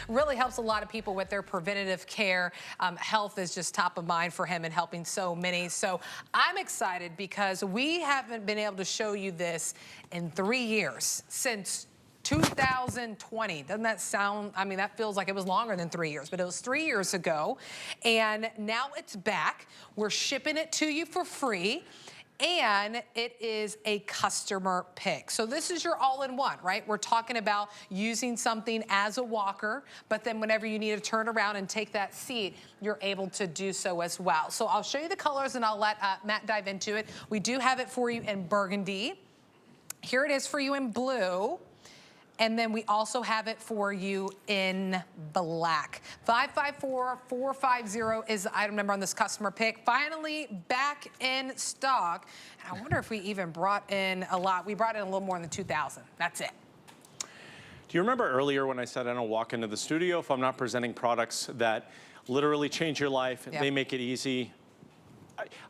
really helps a lot of people with their preventative care. Health is just top of mind for him and helping so many. So I'm excited because we haven't been able to show you this in 3 years, since 2020. Doesn't that sound, I mean, that feels like it was longer than 3 years, but it was 3 years ago. And now it's back. We're shipping it to you for free. And it is a customer pick. So this is your all-in-one, right? We're talking about using something as a walker, but then whenever you need to turn around and take that seat, you're able to do so as well. So I'll show you the colors and I'll let Matt dive into it. We do have it for you in burgundy. Here it is for you in blue. And then we also have it for you in black. 554450 is the item number on this customer pick. Finally back in stock. And I wonder if we even brought in a lot. We brought in a little more than 2,000. That's it. Do you remember earlier when I said I don't walk into the studio if I'm not presenting products that literally change your life, They make it easy?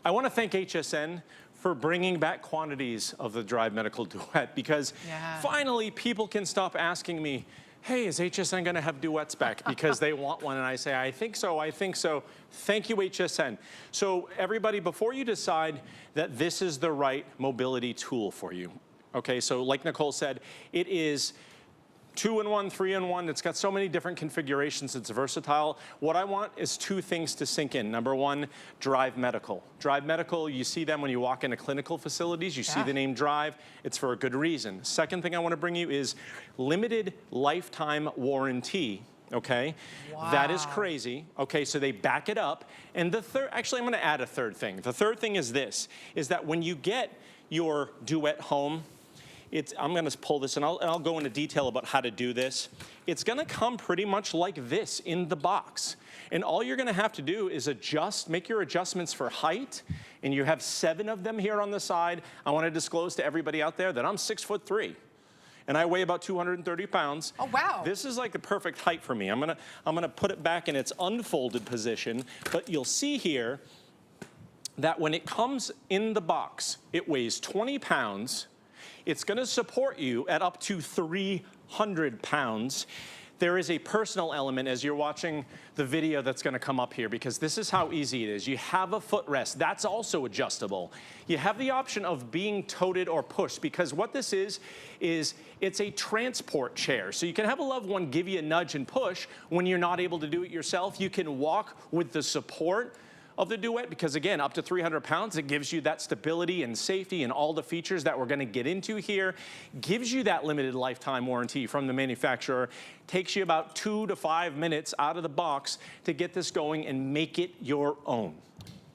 I want to thank HSN for bringing back quantities of the Drive Medical Duet, because finally people can stop asking me, hey, is HSN gonna have Duets back? Because they want one, and I say, I think so, I think so. Thank you, HSN. So everybody, before you decide that this is the right mobility tool for you, okay, so like Nicole said, it is 2-in-1, 3-in-1. It's got so many different configurations. It's versatile. What I want is 2 things to sink in. Number 1, Drive Medical. Drive Medical, you see them when you walk into clinical facilities. You see the name Drive. It's for a good reason. Second thing I want to bring you is limited lifetime warranty. Okay, that is crazy. Okay, so they back it up. And the third, actually, I'm going to add a third thing. The third thing is this: is that when you get your Duet home, I'm going to pull this, and I'll go into detail about how to do this. It's going to come pretty much like this in the box. And all you're going to have to do is make your adjustments for height. And you have 7 of them here on the side. I want to disclose to everybody out there that I'm 6'3". And I weigh about 230 pounds. Oh, wow. This is like the perfect height for me. I'm gonna put it back in its unfolded position. But you'll see here that when it comes in the box, it weighs 20 pounds. It's going to support you at up to 300 pounds. There is a personal element as you're watching the video that's going to come up here, because this is how easy it is. You have a footrest. That's also adjustable. You have the option of being toted or pushed, because what this is it's a transport chair. So you can have a loved one give you a nudge and push when you're not able to do it yourself. You can walk with the support of the Duet, because again, up to 300 pounds, it gives you that stability and safety and all the features that we're gonna get into here. Gives you that limited lifetime warranty from the manufacturer. Takes you about 2 to 5 minutes out of the box to get this going and make it your own.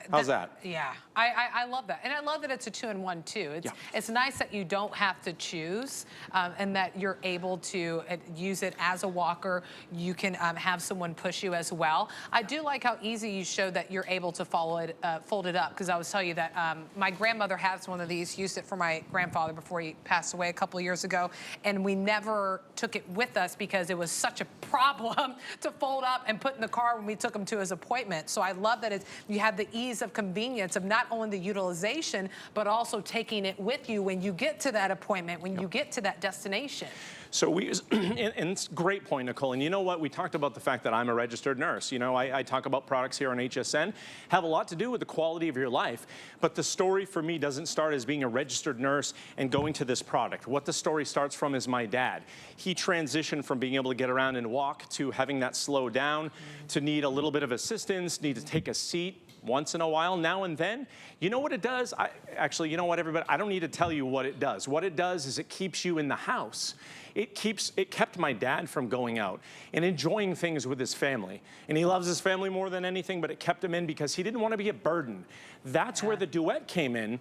How's that? Yeah, I love that. And I love that it's a 2-in-1 too. It's nice that you don't have to choose and that you're able to use it as a walker. You can have someone push you as well. I do like how easy you showed that you're able to fold it up, because I was telling you that my grandmother has one of these, used it for my grandfather before he passed away a couple of years ago, and we never took it with us because it was such a problem to fold up and put in the car when we took him to his appointment. So I love that you have the ease of convenience of not only the utilization, but also taking it with you when you get to that appointment, when you get to that destination. So and it's a great point, Nicole. And you know what? We talked about the fact that I'm a registered nurse. You know, I talk about products here on HSN, have a lot to do with the quality of your life. But the story for me doesn't start as being a registered nurse and going to this product. What the story starts from is my dad. He transitioned from being able to get around and walk to having that slow down, to need a little bit of assistance, need to take a seat once in a while, now and then. You know what it does? Actually, you know what, everybody? I don't need to tell you what it does. What it does is it keeps you in the house. It kept my dad from going out and enjoying things with his family. And he loves his family more than anything, but it kept him in because he didn't want to be a burden. That's where the Duet came in,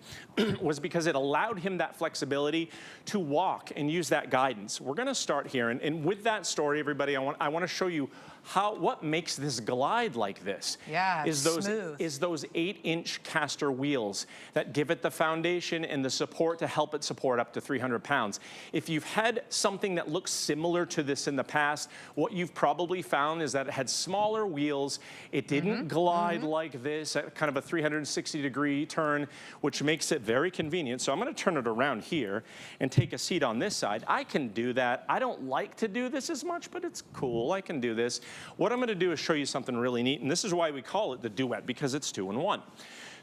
was because it allowed him that flexibility to walk and use that guidance. We're gonna start here, and with that story, everybody, I want to show you what makes this glide like this. Yeah, it's smooth. is those 8-inch caster wheels that give it the foundation and the support to help it support up to 300 pounds. If you've had something that looks similar to this in the past, what you've probably found is that it had smaller wheels. It didn't glide like this at kind of a 360-degree turn, which makes it very convenient. So I'm going to turn it around here and take a seat on this side. I can do that. I don't like to do this as much, but it's cool. I can do this. What I'm going to do is show you something really neat, and this is why we call it the Duet, because it's 2-in-1.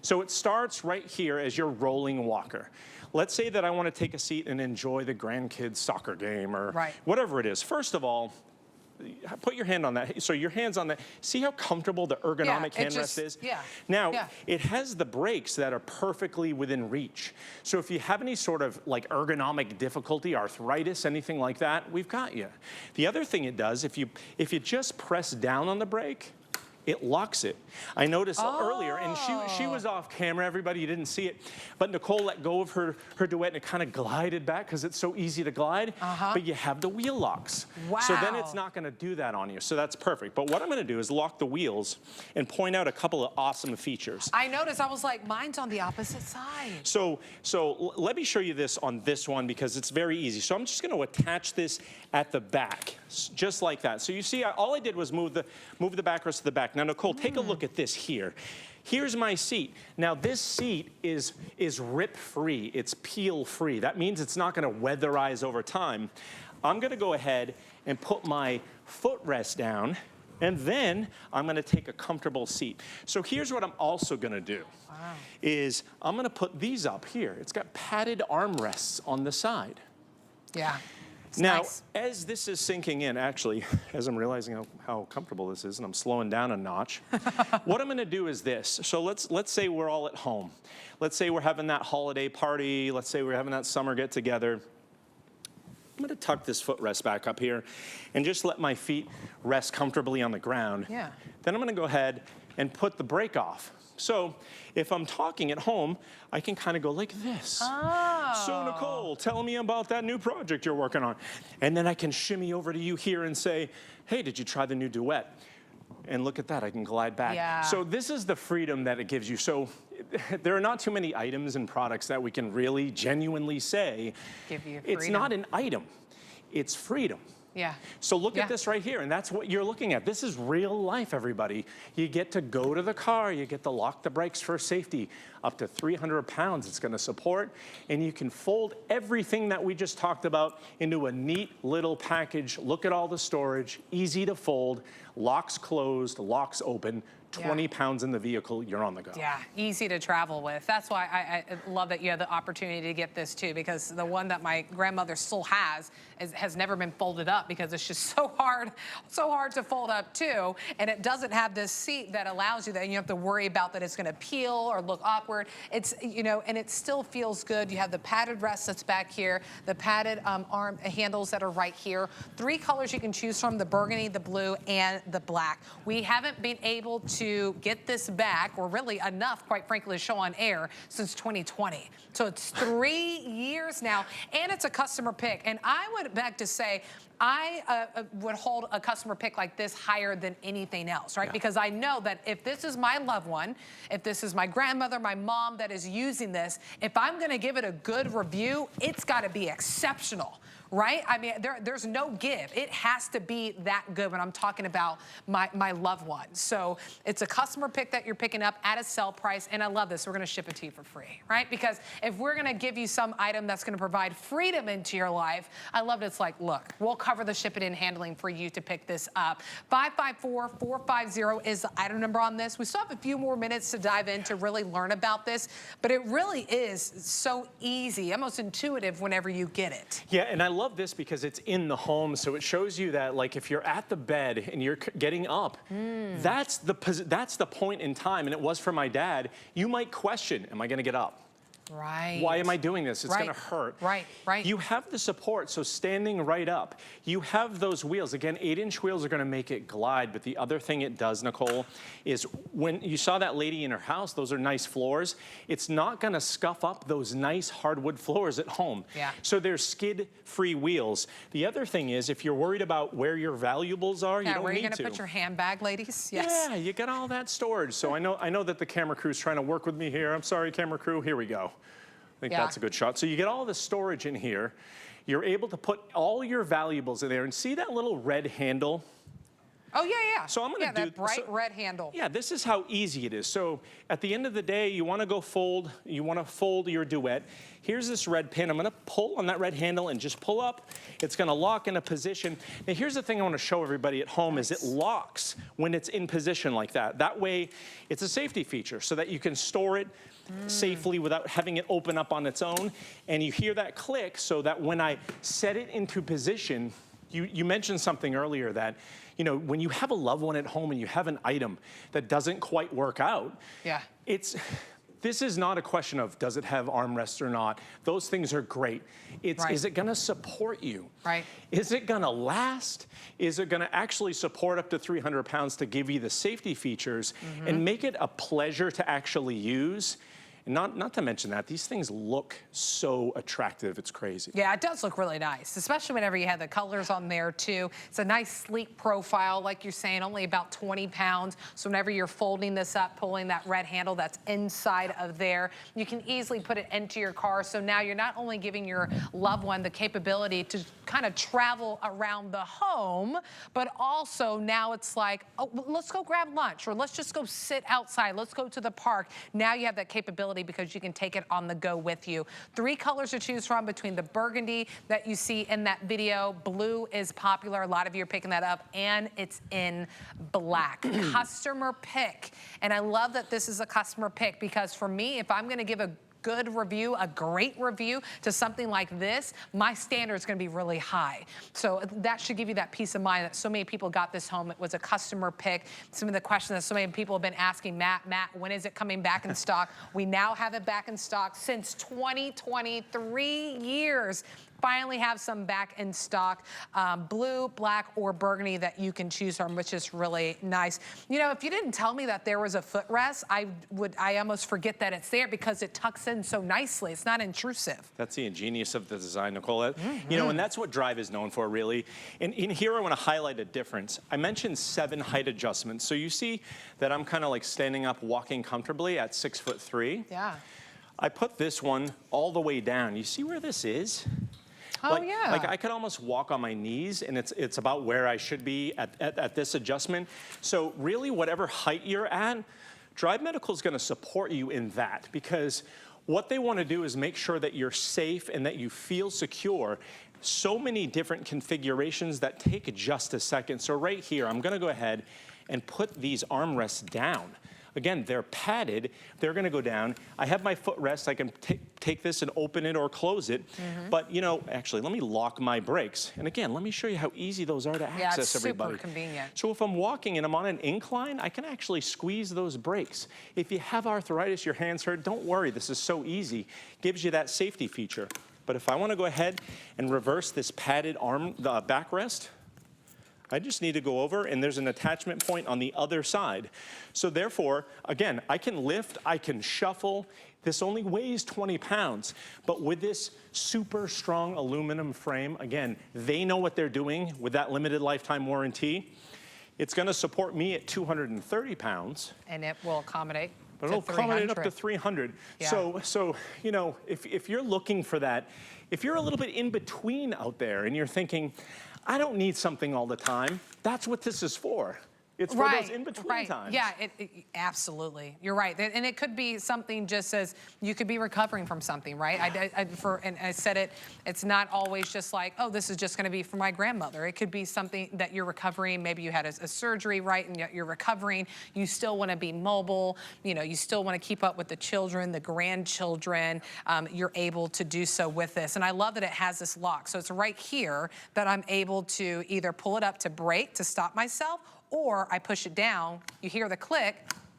So it starts right here as your rolling walker. Let's say that I want to take a seat and enjoy the grandkids' soccer game or whatever it is. First of all, put your hand on that. So your hand's on that. See how comfortable the ergonomic handrest is? Now, it has the brakes that are perfectly within reach. So if you have any sort of like ergonomic difficulty, arthritis, anything like that, we've got you. The other thing it does, if you just press down on the brake, it locks it. I noticed earlier, and she was off camera, everybody, you didn't see it, but Nicole let go of her Duet and it kind of glided back because it's so easy to glide, but you have the wheel locks. So then it's not gonna do that on you, so that's perfect. But what I'm gonna do is lock the wheels and point out a couple of awesome features. I noticed, I was like, mine's on the opposite side. So let me show you this on this one because it's very easy. So I'm just gonna attach this at the back, just like that. So you see, all I did was move the backrest to the back. Now, Nicole, take a look at this here. Here's my seat. Now, this seat is rip-free. It's peel-free. That means it's not gonna weatherize over time. I'm gonna go ahead and put my footrest down, and then I'm gonna take a comfortable seat. So here's what I'm also gonna do, is I'm gonna put these up here. It's got padded armrests on the side. Now, as this is sinking in, actually, as I'm realizing how comfortable this is, and I'm slowing down a notch, what I'm gonna do is this. So let's say we're all at home. Let's say we're having that holiday party. Let's say we're having that summer get-together. I'm gonna tuck this footrest back up here and just let my feet rest comfortably on the ground. Then I'm gonna go ahead and put the brake off. So if I'm talking at home, I can kind of go like this. So Nicole, tell me about that new project you're working on. And then I can shimmy over to you here and say, hey, did you try the new Duet? And look at that, I can glide back. So this is the freedom that it gives you. So there are not too many items and products that we can really genuinely say, it's not an item, it's freedom. So look at this right here, and that's what you're looking at. This is real life, everybody. You get to go to the car, you get to lock the brakes for safety. Up to 300 pounds it's gonna support, and you can fold everything that we just talked about into a neat little package. Look at all the storage, easy to fold, locks closed, locks open. 20 pounds in the vehicle, you're on the go. Easy to travel with. That's why I love that you have the opportunity to get this too, because the one that my grandmother still has never been folded up because it's just so hard to fold up too. And it doesn't have this seat that allows you that you don't have to worry about that it's gonna peel or look awkward. It's, you know, and it still feels good. You have the padded rest that's back here, the padded arm handles that are right here. 3 colors you can choose from, the burgundy, the blue, and the black. We haven't been able to get this back, or really enough, quite frankly, to show on air since 2020. So it's 3 years now, and it's a customer pick. And I would beg to say, I would hold a customer pick like this higher than anything else, right? Because I know that if this is my loved one, if this is my grandmother, my mom that is using this, if I'm gonna give it a good review, it's gotta be exceptional. Right? I mean, there's no give. It has to be that good when I'm talking about my loved one. So it's a customer pick that you're picking up at a sell price, and I love this. We're gonna ship it to you for free, right? Because if we're gonna give you some item that's gonna provide freedom into your life, I love it. It's like, look, we'll cover the shipping and handling for you to pick this up. 554-450 is the item number on this. We still have a few more minutes to dive in to really learn about this, but it really is so easy, almost intuitive whenever you get it. And I love this because it's in the home, so it shows you that, like, if you're at the bed and you're getting up, that's the point in time, and it was for my dad. You might question, am I gonna get up? Right. Why am I doing this? It's going to hurt. Right, right. You have the support, so standing right up. You have those wheels. Again, 8-inch wheels are going to make it glide, but the other thing it does, Nicole, is when you saw that lady in her house, those are nice floors. It's not going to scuff up those nice hardwood floors at home. Yeah. So there's skid-free wheels. The other thing is, if you're worried about where your valuables are, you don't need to. Where are you going to put your handbag, ladies? Yes. Yeah, you got all that storage. So I know that the camera crew's trying to work with me here. I'm sorry, camera crew. Here we go. I think that's a good shot. So you get all the storage in here. You're able to put all your valuables in there. And see that little red handle? Oh, yeah, yeah. So I'm going to do that bright red handle. Yeah, this is how easy it is. So at the end of the day, you want to fold your Duet. Here's this red pin. I'm going to pull on that red handle and just pull up. It's going to lock in a position. Now, here's the thing I want to show everybody at home is it locks when it's in position like that. That way, it's a safety feature so that you can store it safely without having it open up on its own. And you hear that click so that when I set it into position, you mentioned something earlier that, you know, when you have a loved one at home and you have an item that doesn't quite work out, this is not a question of does it have armrests or not. Those things are great. It's is it going to support you? Right. Is it going to last? Is it going to actually support up to 300 pounds to give you the safety features and make it a pleasure to actually use? And not to mention that, these things look so attractive, it's crazy. Yeah, it does look really nice, especially whenever you have the colors on there too. It's a nice sleek profile, like you're saying, only about 20 pounds. So whenever you're folding this up, pulling that red handle that's inside of there, you can easily put it into your car. So now you're not only giving your loved one the capability to kind of travel around the home, but also now it's like, oh, let's go grab lunch, or let's just go sit outside. Let's go to the park. Now you have that capability because you can take it on the go with you. 3 colors to choose from between the burgundy that you see in that video. Blue is popular. A lot of you are picking that up, and it's in black. Customer pick. And I love that this is a customer pick because for me, if I'm going to give a good review, a great review to something like this, my standard is going to be really high. So that should give you that peace of mind that so many people got this home. It was a customer pick. Some of the questions that so many people have been asking, Matt, when is it coming back in stock? We now have it back in stock since 2020, 3 years. Finally have some back in stock, blue, black, or burgundy that you can choose from, which is really nice. You know, if you didn't tell me that there was a footrest, I almost forget that it's there because it tucks in so nicely. It's not intrusive. That's the ingenious of the design, Nicole. You know, and that's what Drive is known for, really. And in here, I want to highlight a difference. I mentioned 7 height adjustments. So you see that I'm kind of like standing up, walking comfortably at 6'3". Yeah. I put this one all the way down. You see where this is? Oh, yeah. Like I could almost walk on my knees, and it's about where I should be at this adjustment. So really, whatever height you're at, Drive Medical is going to support you in that because what they want to do is make sure that you're safe and that you feel secure. So many different configurations that take just a second. So right here, I'm going to go ahead and put these armrests down. Again, they're padded. They're going to go down. I have my footrest. I can take this and open it or close it. But, you know, actually, let me lock my brakes. And again, let me show you how easy those are to access, everybody. Super convenient. So if I'm walking and I'm on an incline, I can actually squeeze those brakes. If you have arthritis, your hands hurt, don't worry. This is so easy. Gives you that safety feature. But if I want to go ahead and reverse this padded backrest, I just need to go over, and there's an attachment point on the other side. So therefore, again, I can lift, I can shuffle. This only weighs 20 pounds, but with this super strong aluminum frame, again, they know what they're doing with that limited lifetime warranty. It's going to support me at 230 pounds. And it will accommodate. But it'll accommodate up to 300. Yeah. So you know, if you're looking for that, if you're a little bit in between out there and you're thinking, I don't need something all the time, that's what this is for. It's for those in-between times. Yeah, absolutely. You're right. And it could be something just as you could be recovering from something, right? And I said it, it's not always just like, oh, this is just going to be for my grandmother. It could be something that you're recovering. Maybe you had a surgery, right? And you're recovering. You still want to be mobile. You know, you still want to keep up with the children, the grandchildren. You're able to do so with this. And I love that it has this lock. So it's right here that I'm able to either pull it up to brake, to stop myself, or I push it down, you hear the click,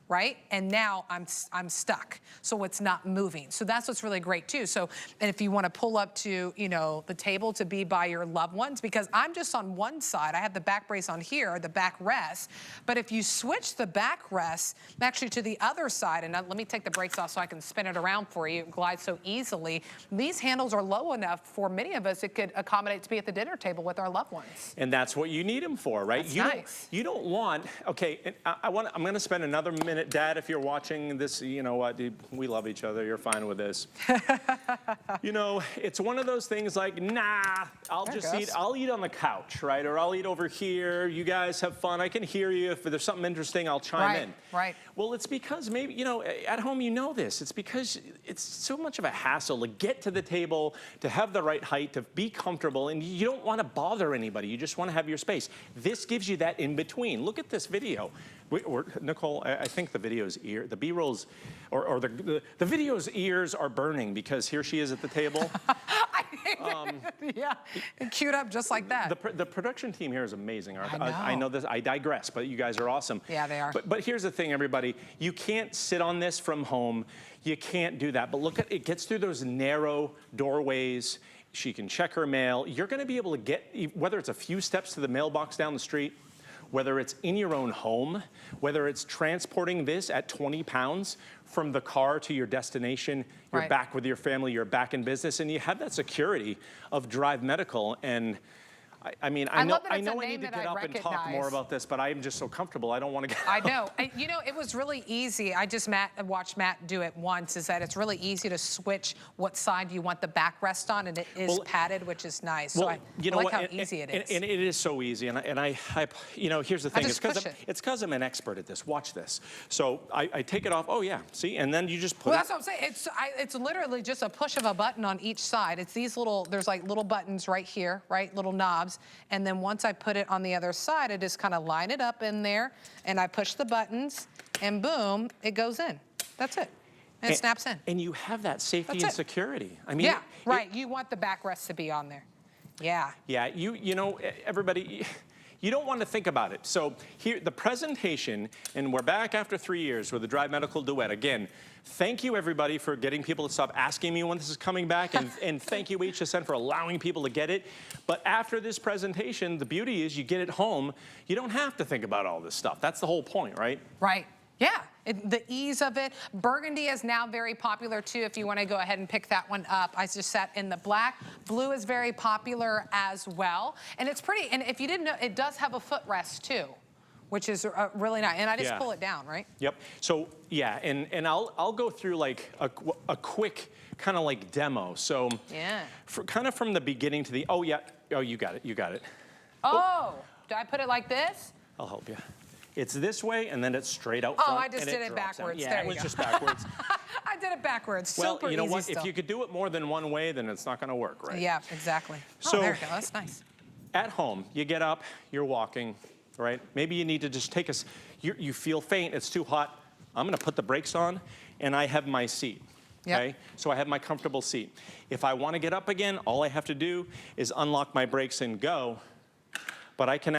right? And now I'm stuck, so it's not moving. So that's what's really great too. So, and if you want to pull up to, you know, the table to be by your loved ones, because I'm just on one side, I have the back brace on here, the backrest, but if you switch the backrest actually to the other side, and let me take the brakes off so I can spin it around for you, it glides so easily. These handles are low enough for many of us, it could accommodate to be at the dinner table with our loved ones. And that's what you need them for, right? That's you nice. You don't want, okay, I'm going to spend another minute. Dad, if you're watching this, you know what, we love each other. You're fine with this. You know, it's one of those things like, nah, I'll eat on the couch, right? Or I'll eat over here. You guys have fun. I can hear you. If there's something interesting, I'll chime in. Right. Well, it's because maybe, you know, at home you know this. It's because it's so much of a hassle to get to the table, to have the right height, to be comfortable, and you don't want to bother anybody. You just want to have your space. This gives you that in between. Look at this video. Nicole, I think the video's the B-roll's, or the video's ears are burning because here she is at the table. Yeah, queued up just like that. The production team here is amazing. I know this. I digress, but you guys are awesome. Yeah, they are. But here's the thing, everybody. You can't sit on this from home. You can't do that. But look at it. Gets through those narrow doorways. She can check her mail. You're going to be able to get, whether it's a few steps to the mailbox down the street, whether it's in your own home, whether it's transporting this at 20 pounds from the car to your destination, you're back with your family, you're back in business, and you have that security of Drive Medical. And I mean, I know I need to get up and talk more about this, but I am just so comfortable. I don't want to get I know. You know, it was really easy. I just watched Matt do it once, is that it's really easy to switch what side you want the backrest on, and it is padded, which is nice. So I like how easy it is. And it is so easy. And I you know, here's the thing. It's because I'm an expert at this. Watch this. So I take it off. Oh, yeah. See? And then you just put that's what I'm saying. It's literally just a push of a button on each side. It's these little, there's like little buttons right here, right? Little knobs. And then once I put it on the other side, I just kind of line it up in there, and I push the buttons, and boom, it goes in. That's it. And it snaps in. And you have that safety and security. I mean, yeah, right. You want the backrest to be on there. Yeah. Yeah, you know, everybody, you don't want to think about it. So here, the presentation, and we're back after 3 years with the Drive Medical Duet. Again, thank you, everybody, for getting people to stop asking me when this is coming back, and thank you, HSN, for allowing people to get it. But after this presentation, the beauty is you get it home. You don't have to think about all this stuff. That's the whole point, right? Right. Yeah, the ease of it. Burgundy is now very popular too, if you want to go ahead and pick that one up. I just sat in the black. Blue is very popular as well. And it's pretty, and if you didn't know, it does have a footrest too, which is really nice. And I just pull it down, right? Yep. So, yeah, and I'll go through like a quick kind of like demo. So, kind of from the beginning to the, you got it. Oh, do I put it like this? I'll help you. It's this way, and then it's straight out front. Oh, I just did it backwards. Yeah, it was just backwards. I did it backwards. Well, Super you know easy what? still. If you could do it more than one way, then it's not going to work, right? Yeah, exactly. So, oh, there we go. That's nice. At home, you get up, you're walking, right? Maybe you need to just take you feel faint, it's too hot. I'm going to put the brakes on, and I have my seat. Okay? So I have my comfortable seat. If I want to get up again, all I have to do is unlock my brakes and go. But I can